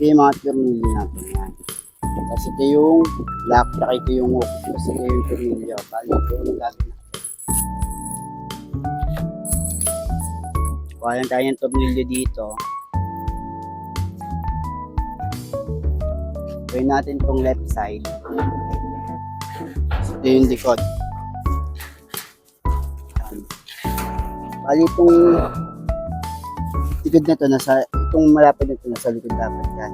Ito yung mga tornilyo natin yan. Kasi ito yung lock, saka ito yung hook. Kasi ito yung tornilyo. Bali ito yung gagawin natin. Kuha lang tayo ng tornilyo dito. Gawin natin itong left side. Ito yung likod. Bali itong likod na to, itong malapit na to, nasa likod dapat yan.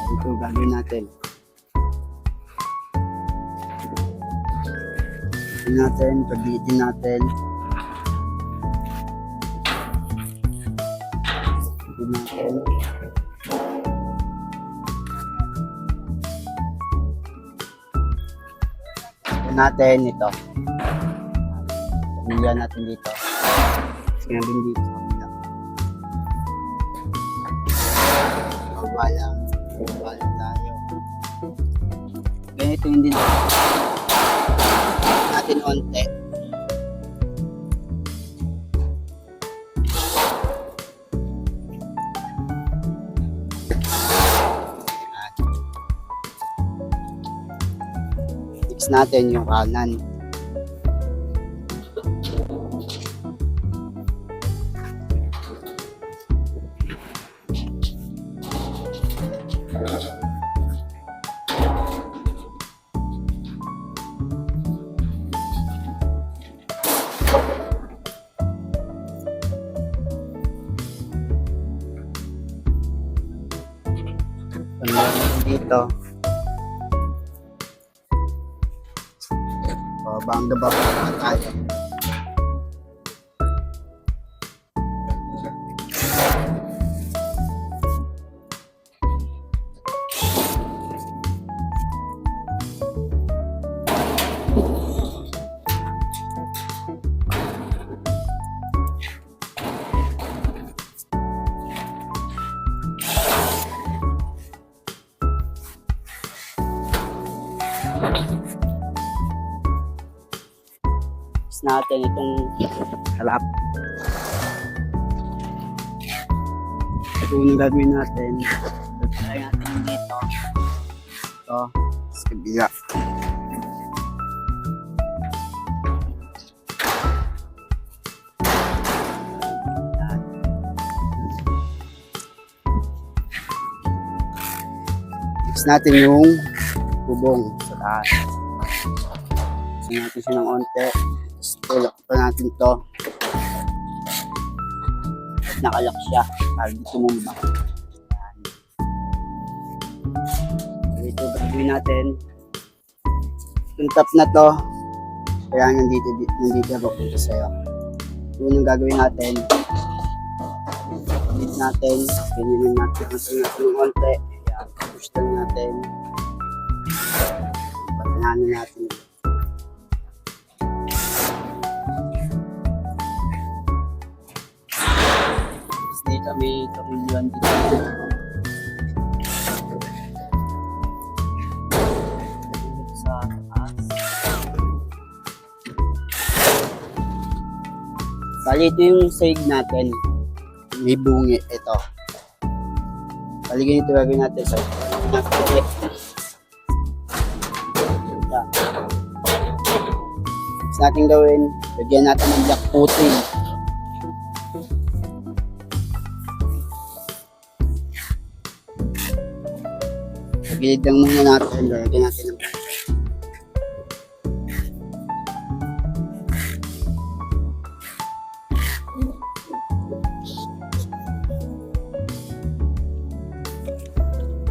Ito gagawin natin. Paglitin natin. Natin ito. Pamilya natin dito. Sinabi dito sa pamilya. Babalang tayo. Ganito yung din natin onte. Natin yung kanan. Dito. Bangga ba tayo? Natin itong harap. Ito yung gagawin natin. Lagay natin dito. Ito. Sa kabila. Fix natin yung bubong sa taas. Fix natin siya ng onte. Tulak pa natin to. Nakalak siya para di tumumba. Ito gagawin natin. Itong top na to, kaya nandito ako punta sa'yo. Ito yung gagawin natin. Paglit natin. Ganyan natin. Masal natin ng konti. Ayan. Push lang natin. Pagkananan natin. Dito may tornilyon dito. Sa taas. Bali ito yung side natin. May bungi. Ito. Bali ganito gagawin natin sa natin. Sa natin gawin, lagyan natin ng black pudding. Gilid lang muna natin. Lagyan natin ng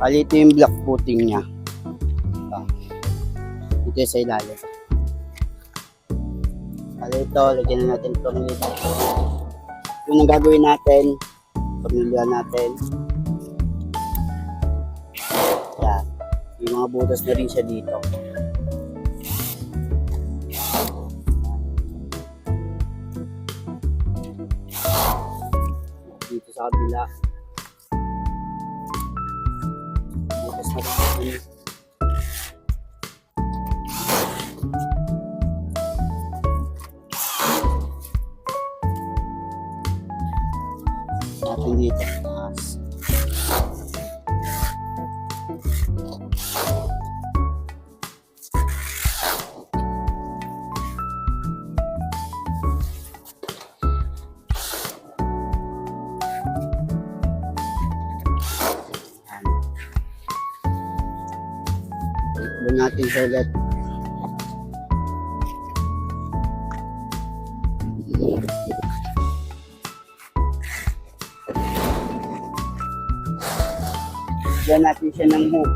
bali ito yung black pudding niya. Ito sa ilalim. Bali ito, lagyan na natin itong tornilyo. Yung ang gagawin natin, tornilyo natin. Yan. Yung mga butas na rin siya dito. Dito sa kabila. Butas na rin. Natin dito. Iba natin siya ulit. Diyan natin siya ng hook.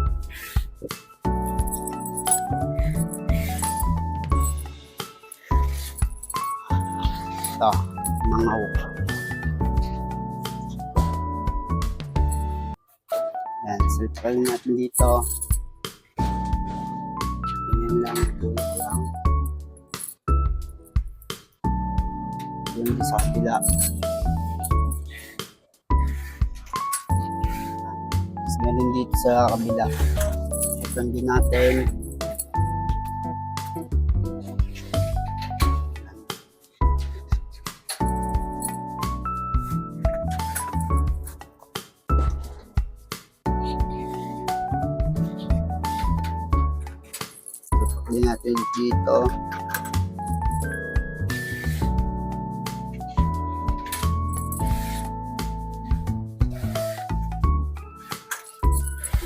Ito, mga hook. Yan, circle natin dito. Ganyan lang, tulog lang. Yun sa kabila. Tapos ganun dito sa kabila. Ito din natin. Tutukin natin dito.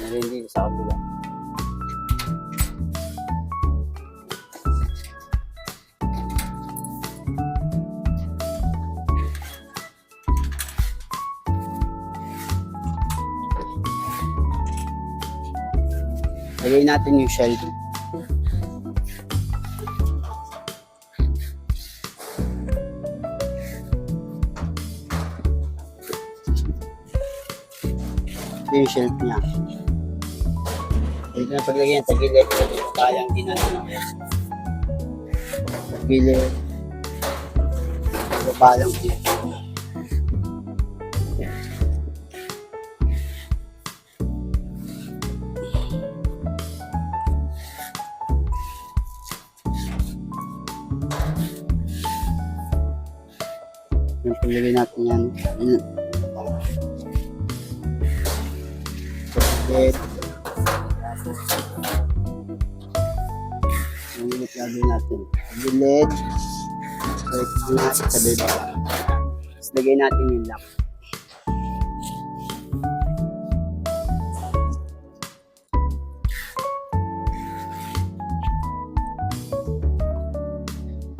Meron dito sa kabila. Lagay natin yung shell. Ito yung shelf niya. Ito na paglagay ng tagilid. Kayang din natin. Tagilid. Palang din. Yung paglagay natin yan. Tagilid. Yung ulit gagawin natin. Tagilid. Wait na sa baba. Tapos lagay natin yung lock.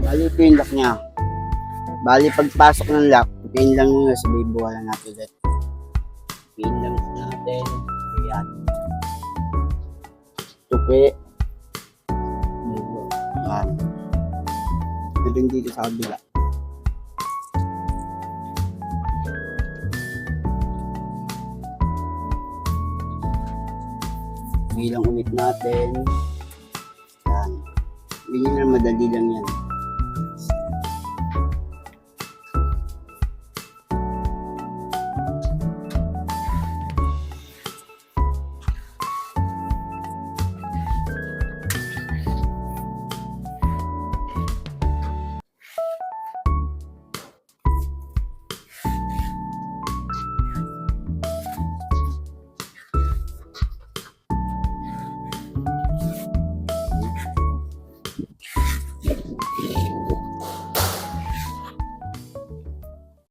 Bali ito yung lock niya. Bali pagpasok ng lock, pin lang muna sa baba. Wala natin ulit. Pin lang natin. Ayan. Tupi. Ayan. Ito din dito sa kabila. Bilang ulit natin. Ayan. Hindi na madali lang yan.